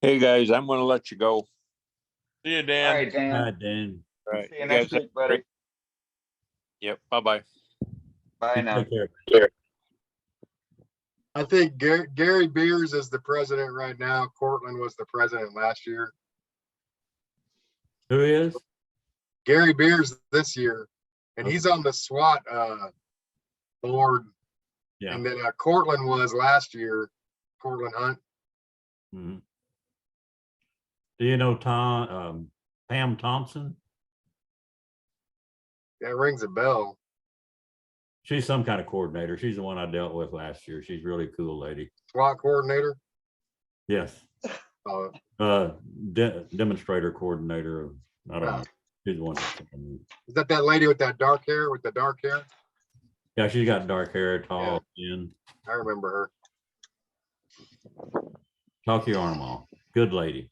Hey, guys, I'm gonna let you go. See you, all Dan. right, Dan. Hi, Dan. All right. See you You next guys have week, a buddy. great- Yep, bye-bye. Bye now. Take care. I think Gary Beers is the president right now. Cortland was the president last year. Who is? Gary Beers this year, and he's on the SWAT board. Yeah. And then Cortland was last year, Cortland Hunt. Mhm. Do you know Pam Thompson? That rings a bell. She's some kind of coordinator. She's the one I dealt with last year. She's a really cool lady. SWAT coordinator. Yes. Demonstrator coordinator. I don't know. She's the one. Is that lady with that dark hair? With the dark hair? Yeah, she's got dark hair, tall, thin. I remember her. Talk your arm off. Good lady.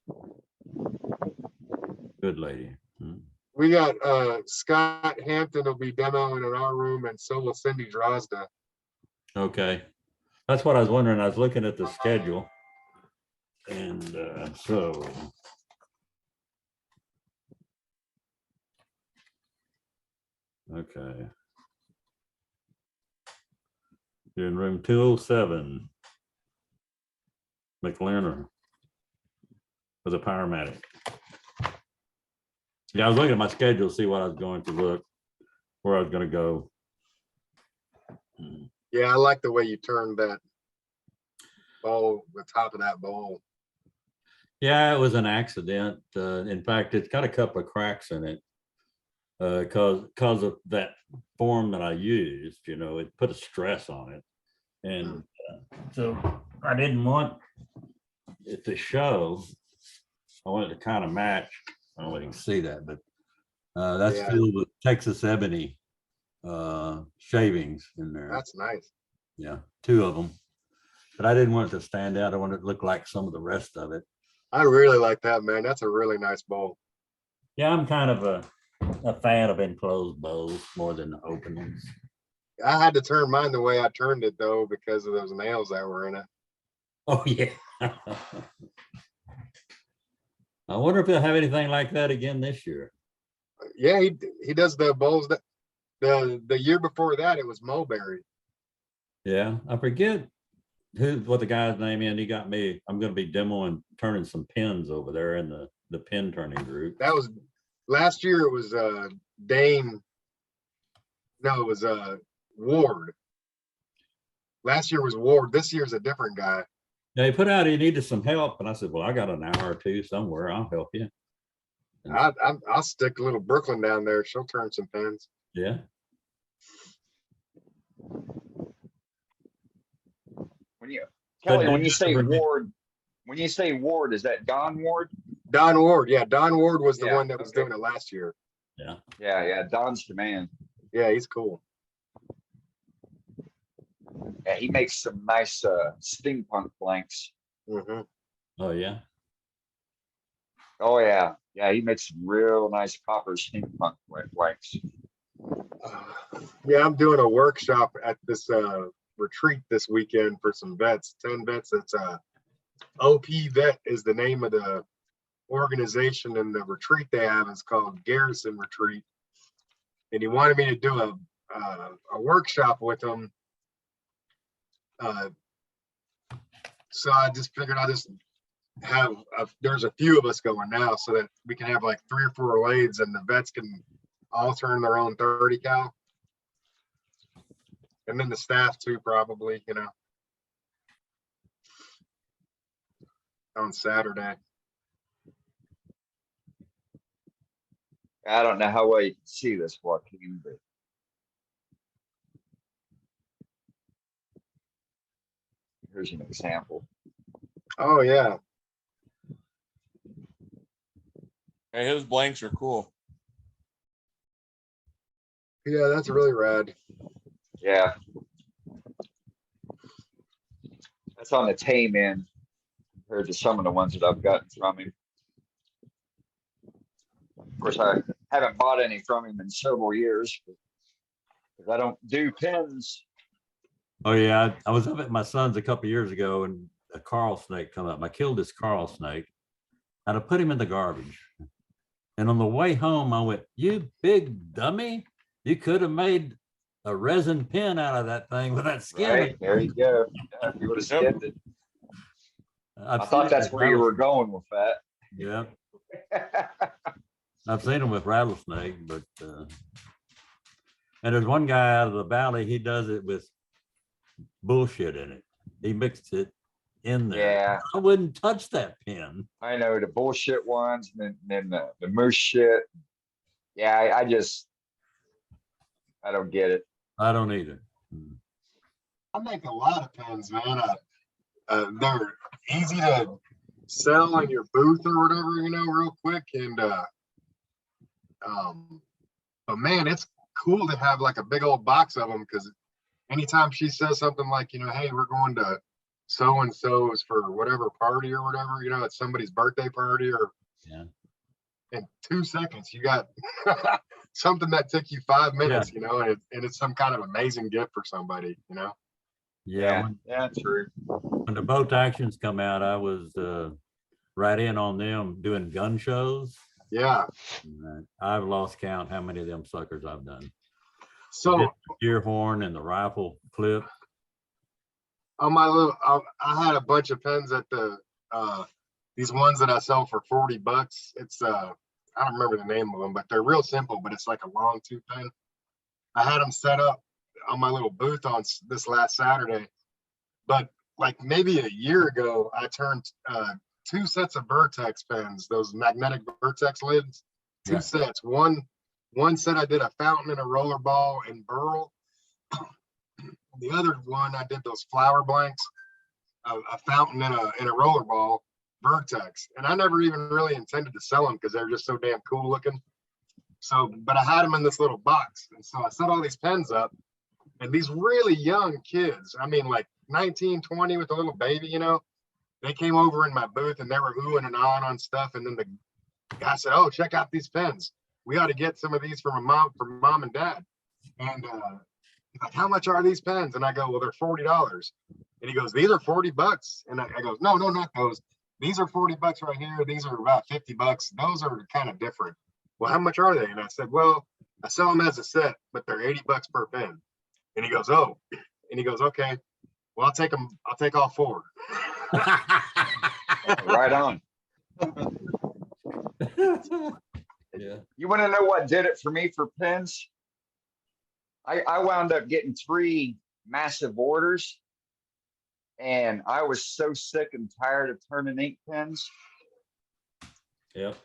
Good lady. Mhm. We got Scott Hampton will be demoing in our room, and so will Cindy Drozda. Okay. That's what I was wondering. I was looking at the schedule. And so. Okay. You're in room 207. McLennan with a paramedic. Yeah, I was looking at my schedule to see what I was going to look, where I was going to go. Yeah, I like the way you turned that bowl, the top of that bowl. Yeah, it was an accident. In fact, it's got a couple of cracks in it. Cause of that form that I used, it put a stress on it. And so I didn't want it to show. I wanted to kind of match. I don't know if you can see that, but that's Yeah. filled with Texas ebony shavings in there. That's nice. Yeah, 2 of them. But I didn't want it to stand out. I wanted it to look like some of the rest of it. I really like that, man. That's a really nice bowl. Yeah, I'm kind of a fan of enclosed bowls more than the open ones. I had to turn mine the way I turned it though, because of those nails that were in it. Oh, yeah. I wonder if they'll have anything like that again this year. Yeah, he does the bowls that the year before that it was mulberry. Yeah, I forget what the guy's name is. He got me. I'm going to be demoing, turning some pins over there in the pin turning group. That was last year. It was Dane. No, it was Ward. Last year was Ward. This year's a different guy. Yeah, he put out he needed some help, and I said, "Well, I got an hour or 2 somewhere. I'll help you." I'll stick little Brooklyn down there. She'll turn some pins. Yeah. Kelly, when you say Ward, is that Don Ward? Don Ward. Yeah, Don Ward was the Yeah, one that was okay. doing it last year. Yeah, Don's the man. Yeah, he's cool. Yeah, he makes some nice steampunk blanks. Hmm. Oh, yeah. Oh yeah, he makes some real nice copper steampunk blanks. Yeah, I'm doing a workshop at this retreat this weekend for some vets, 10 vets. It's OP Vet is the name of the organization, and the retreat they have is called Garrison Retreat. And he wanted me to do a workshop with him. So I just figured I'll just have there's a few of us going now, so that we can have like 3 or 4 lathes, and the vets can all turn their own 30 cal. And then the staff too, probably, on Saturday. I don't know how well you can see this, Joaquin, but here's an example. Oh yeah. Hey, his blanks are cool. Yeah, that's really rad. Yeah. That's on the tame end compared to some of the ones that I've gotten from him. Of course, I haven't bought any from him in several years because I don't do pins. Oh, yeah. I was up at my son's a couple of years ago, and a coral snake come up. I killed this coral snake, and I put him in the garbage. And on the way home, I went, "You big dummy. You could have made a resin pin out of that thing with that skin." Right, there you go. Yeah, you would have skipped it. I thought that's where you were going with that. Yeah. I've seen them with rattlesnake, but and there's one guy out of the valley, he does it with bullshit in it. He mixed it in there. Yeah. I wouldn't touch that pin. I know the bullshit ones, and then the moose shit. Yeah, I don't get it. I don't either. I make a lot of pins, man. They're easy to sell in your booth or whatever, real quick. And but man, it's cool to have like a big old box of them, because anytime she says something like, hey, we're going to so and so's for whatever party or whatever, it's somebody's birthday party, or in 2 seconds you got something that took you 5 minutes, and it's some kind of amazing gift for somebody, Yeah. Yeah, true. When the boat actions come out, I was right in on them doing gun shows. Yeah. And I've lost count how many of them suckers I've done. So the deer horn and the rifle clip. On my little, I had a bunch of pins at the these ones that I sell for $40. It's I don't remember the name of them, but they're real simple, but it's like a long tooth pin. I had them set up on my little booth on this last Saturday, but like maybe a year ago, I turned 2 sets of Vertex pens, those magnetic Vertex lids. Two Yeah. sets. One set I did a fountain and a roller ball and burl. The other one I did those flower blanks, a fountain and a roller ball Vertex. And I never even really intended to sell them because they're just so damn cool looking. So, but I had them in this little box. And so I set all these pens up, and these really young kids, I mean, like 19, 20 with a little baby, you know, they came over in my booth and they were oohing and ahhing on stuff. And then the guy said, "Oh, check out these pens. We ought to get some of these from mom and dad." And he's like, "How much are these pens?" And I go, "Well, they're $40. And he goes, "These are $40. And I go, "No, not those. These are $40 right here. These are about $50. Those are kind of different." "Well, how much are they?" And I said, "Well, I sell them as a set, but they're $80 per pen." And he goes, "Oh," and he goes, "Okay, well, I'll take them. I'll take all 4. Right on. Yeah. You want to know what did it for me for pens? I wound up getting 3 massive orders, and I was so sick and tired of turning ink pens. Yep.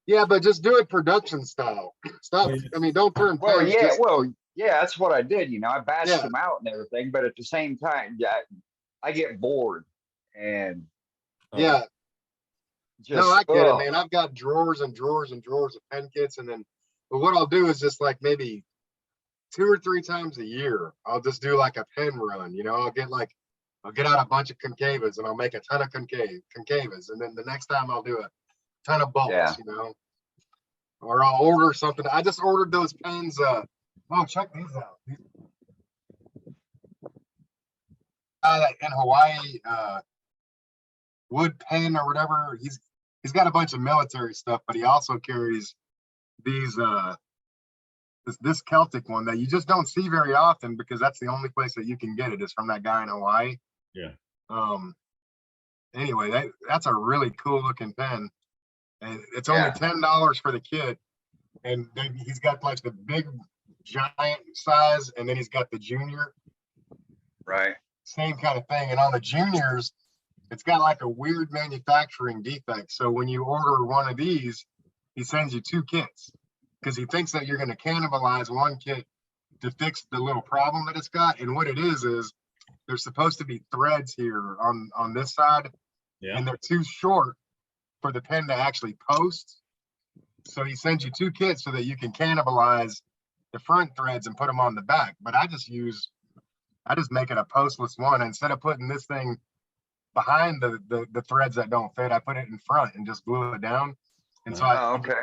Yeah, but just do it production style. Stop. I mean, don't turn Well, pens. yeah, Just, that's what I did. You know, I batched Yeah. them out and everything, but at the same time, yeah, I get bored and yeah. just. No, I get it, ugh. man. I've got drawers and drawers and drawers of pen kits, and then, but what I'll do is just like maybe 2 or 3 times a year, I'll just do like a pen run. You know, I'll get out a bunch of concavas and I'll make a ton of concavas, and then the next time I'll do a ton of bolts. Yeah. You know, or I'll order something. I just ordered those pens. Oh, check these out. In Hawaii, wood pen or whatever. He's got a bunch of military stuff, but he also carries these this Celtic one that you just don't see very often because that's the only place that you can get it is from that guy in Hawaii. Yeah. Anyway, that's a really cool looking pen, and it's only Yeah. $10 for the kit. And then he's got like the big giant size, and then he's got the junior, Right. same kind of thing. And on the juniors, it's got like a weird manufacturing defect. So when you order one of these, he sends you 2 kits because he thinks that you're going to cannibalize one kit to fix the little problem that it's got. And what it is there's supposed to be threads here on this side, Yeah. and they're too short for the pen to actually post. So he sends you 2 kits so that you can cannibalize the front threads and put them on the back. But I just make it a postless one. Instead of putting this thing behind the threads that don't fit, I put it in front and just glue it down. And so Oh, okay.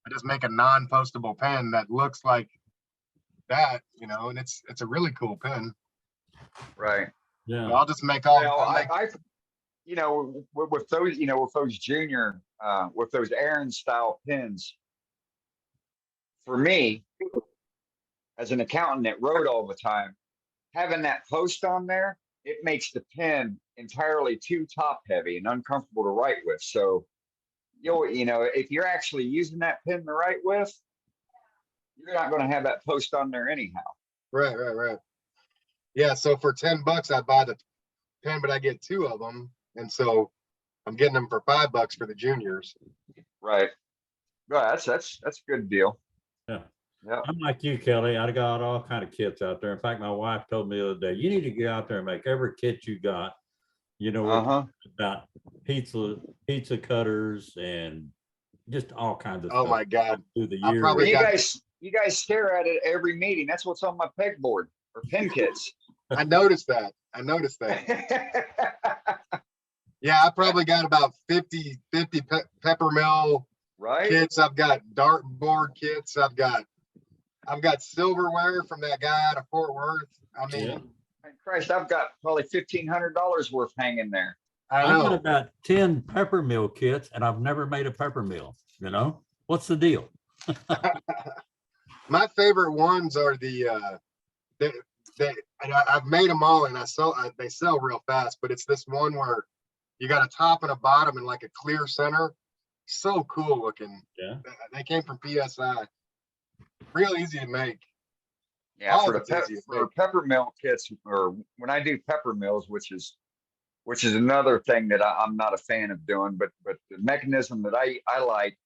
I just make a non-postable pen that looks like that, you know, and it's a really cool pen. Right. Yeah. I'll just make all. Well, I you know, with those, you know, with those junior, with those Aaron style pens, for me, as an accountant that wrote all the time, having that post on there, it makes the pen entirely too top heavy and uncomfortable to write with. So, you know, if you're actually using that pen to write with, you're not going to have that post on there anyhow. Right. Yeah. So for $10, I buy the pen, but I get 2 of them, and so I'm getting them for $5 for the juniors. Right. Right. That's a good deal. Yeah. Yeah. I'm like you, Kelly. I got all kind of kits out there. In fact, my wife told me the other day, you need to get out there and make every kit you got. You know, we're talking about pizza cutters and just all kinds of Oh stuff my God. through the I'll years. probably Well, got- you guys stare at it every meeting. That's what's on my pegboard or pen kits. I noticed that. Yeah, I probably got about 50 peppermill Right. kits. I've got dartboard kits. I've got silverware from that guy out of Fort Worth. I mean, Yeah. Christ, I've got probably $1,500 worth hanging there. I I've got know. about 10 peppermill kits and I've never made a peppermill. You know, what's the deal? My favorite ones are and I've made them all, and they sell real fast, but it's this one where you got a top and a bottom and like a clear center. So cool looking. Yeah. They came from PSI. Real easy to make. Yeah, All for of it's easy to for peppermill kits, or when I do peppermills, which is which is another thing that I'm not a fan of doing. But the mechanism that I like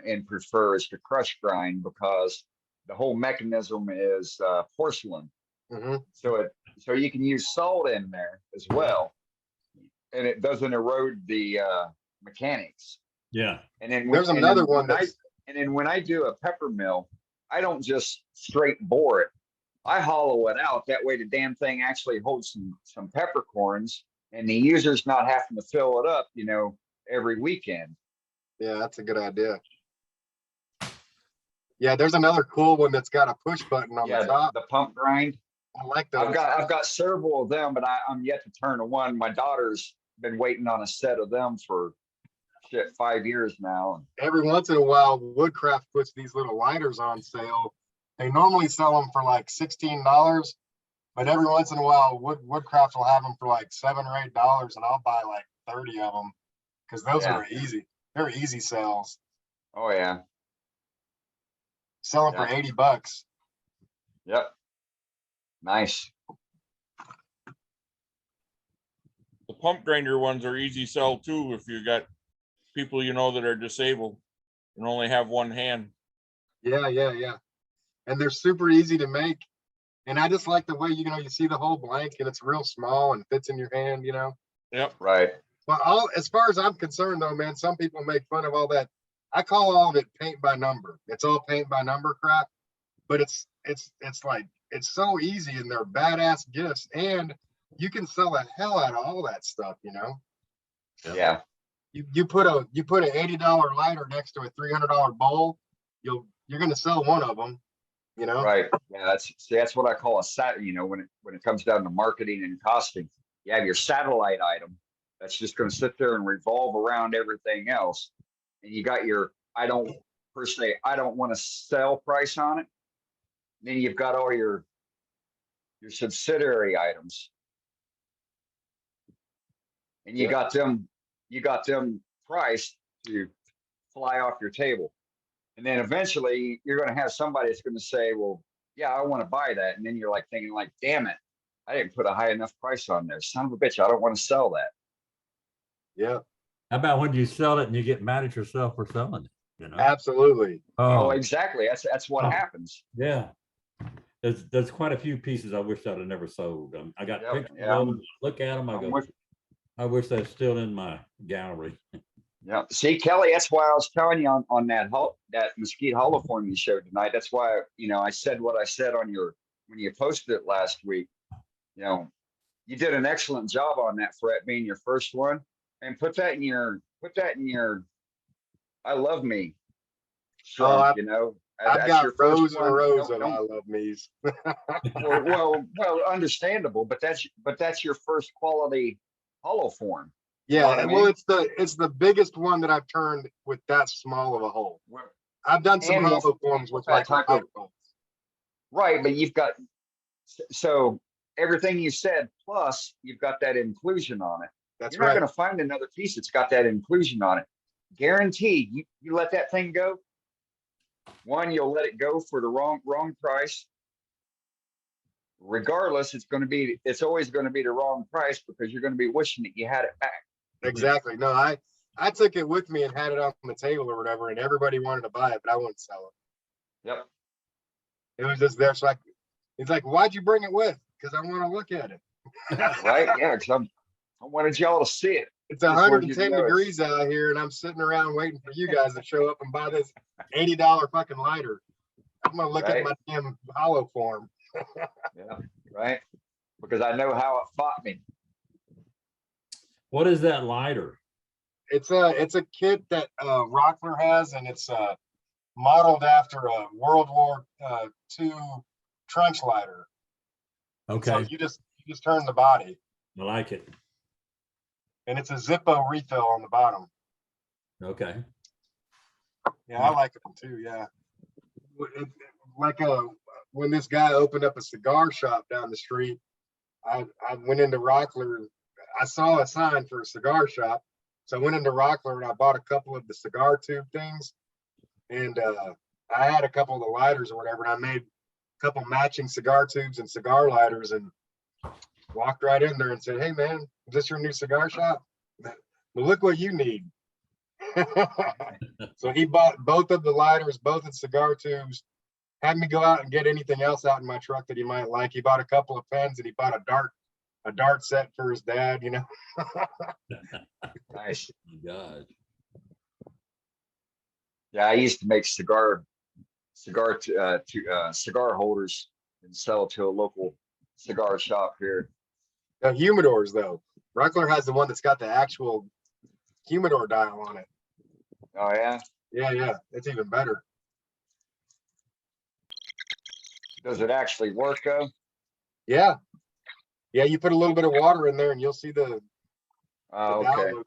and prefer is to crush grind, because the whole mechanism is porcelain. Mhm. So you can use salt in there as well, and it doesn't erode the mechanics. Yeah. And then There's another one that's and then when I do a pepper mill, I don't just straight bore it. I hollow it out. That way the damn thing actually holds some peppercorns, and the user's not having to fill it up, every weekend. yeah, that's a good idea. Yeah, there's another cool one that's got a push button on the Yeah, top. the pump grind. I like those. I've got several of them, but I'm yet to turn to one. My daughter's been waiting on a set of them for 5 years now. Every once in a while, Woodcraft puts these little lighters on sale. They normally sell them for like $16, but every once in a while, Woodcraft will have them for like $7 or $8, and I'll buy like 30 of them because those Yeah. are easy. They're easy sells. Oh yeah. Selling for Yeah. $80. Yep. Nice. The pump grinder ones are easy sell too if you got people that are disabled and only have one hand. Yeah. And they're super easy to make. And I just like the way, you see the whole blank and it's real small and fits in your hand, Yep. Right. But as far as I'm concerned though, man, some people make fun of all that. I call all of it paint by number. It's all paint by number crap, but it's like, it's so easy and they're badass gifts, and you can sell the hell out of all that stuff, Yeah. You put an $80 lighter next to a $300 bowl, you're going to sell one of them, Right. Yeah. That's what I call a when it comes down to marketing and costing, you have your satellite item that's just going to sit there and revolve around everything else. And you got your, I don't want to sell price on it. Then you've got all your subsidiary items, and you got them priced to fly off your table. And then eventually you're going to have somebody that's going to say, well, yeah, I want to buy that. And then you're like thinking like, damn it, I didn't put a high enough price on there. Son of a bitch, I don't want to sell that. Yeah, How about when you sell it and you get mad at yourself for selling it, absolutely. Oh, Oh, exactly. That's what Oh. happens. yeah. There's quite a few pieces I wish I'd have never sold. I got Yep, pictures yeah, of them. Look at them. I I'm go, with I wish that's still in my gallery. Yeah. See, Kelly, that's why I was telling you on that Mesquite holoform you showed tonight. That's why, I said what I said when you posted it last week. You did an excellent job on that for it being your first one, and put that in your I love me. So, I've that's got your first rows and one. rows Don't- of I love me's. well, understandable, but that's your first quality holoform. Yeah, know what I well, mean? it's the biggest one that I've turned with that small of a hole. Well, I've done some And with- holoforms with that like type light of- bulbs. Right, but you've got so everything you said, plus you've got that inclusion on it. That's You're not right. going to find another piece that's got that inclusion on it. Guaranteed, you let that thing go. One, you'll let it go for the wrong price. Regardless, it's always going to be the wrong price, because you're going to be wishing that you had it back. Exactly. No, I took it with me and had it on the table or whatever, and everybody wanted to buy it, but I wouldn't sell it. Yep. It was just there. So it's like, why'd you bring it with? Because I want to look at it. Right. Yeah. Because I wanted y'all to see it. It's Just wanted 110 you to know it's- degrees out here, and I'm sitting around waiting for you guys to show up and buy this $80 fucking lighter. I'm gonna look Right. at my damn hollow form. Yeah. Right. Because I know how it fought me. What is that lighter? It's a kit that Rockler has, and it's modeled after a World War II trench lighter. So Okay, you just turn the body, I like it. and it's a Zippo refill on the bottom. Okay. Yeah, I like them too. Yeah, like when this guy opened up a cigar shop down the street, I went into Rockler. I saw a sign for a cigar shop, so I went into Rockler and I bought a couple of the cigar tube things, and I had a couple of the lighters or whatever, and I made a couple matching cigar tubes and cigar lighters, and Walked right in there and said, "Hey man, is this your new cigar shop? Well, look what you need." So he bought both of the lighters, both of the cigar tubes, had me go out and get anything else out in my truck that he might like. He bought a couple of pens and he bought a dart set for his dad, you know. Nice. God. Yeah, I used to make cigar holders and sell to a local cigar shop here. The humidors though. Ruckler has the one that's got the actual humidor dial on it. Oh yeah, Yeah, it's even better. does it actually work though? Yeah. Yeah, you put a little bit of water in there and you'll see the Oh, dial okay. look.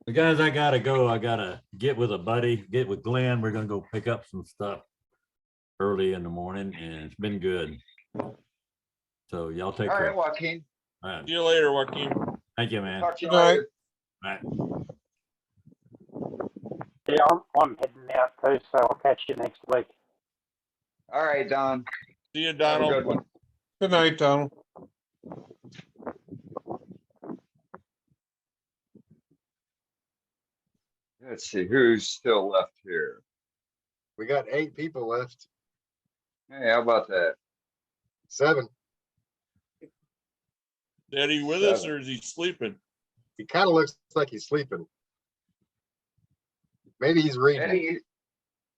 The guys, I gotta go. I gotta get with a buddy, get with Glenn. We're gonna go pick up some stuff early in the morning, and it's been good. So y'all take All care. right, Joaquin. All right. See you later, Joaquin. Thank you, man. Talk to you All right. later. All right. Yeah, I'm heading out too, so I'll catch you next week. All right, Don. See you, Have a Donald. good one. Good night, Donald. Let's see who's still left here. We got 8 people left. Hey, how about that? 7. Is Eddie with us, 7. or is he sleeping? He kind of looks like he's sleeping. Maybe he's reading.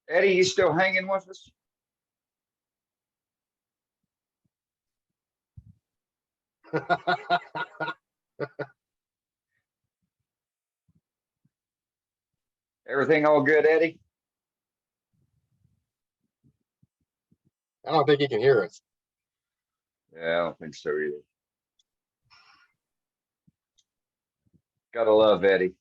Eddie, you still hanging with us? Everything all good, Eddie? I don't think he can hear us. Yeah, I don't think so either. Gotta love Eddie.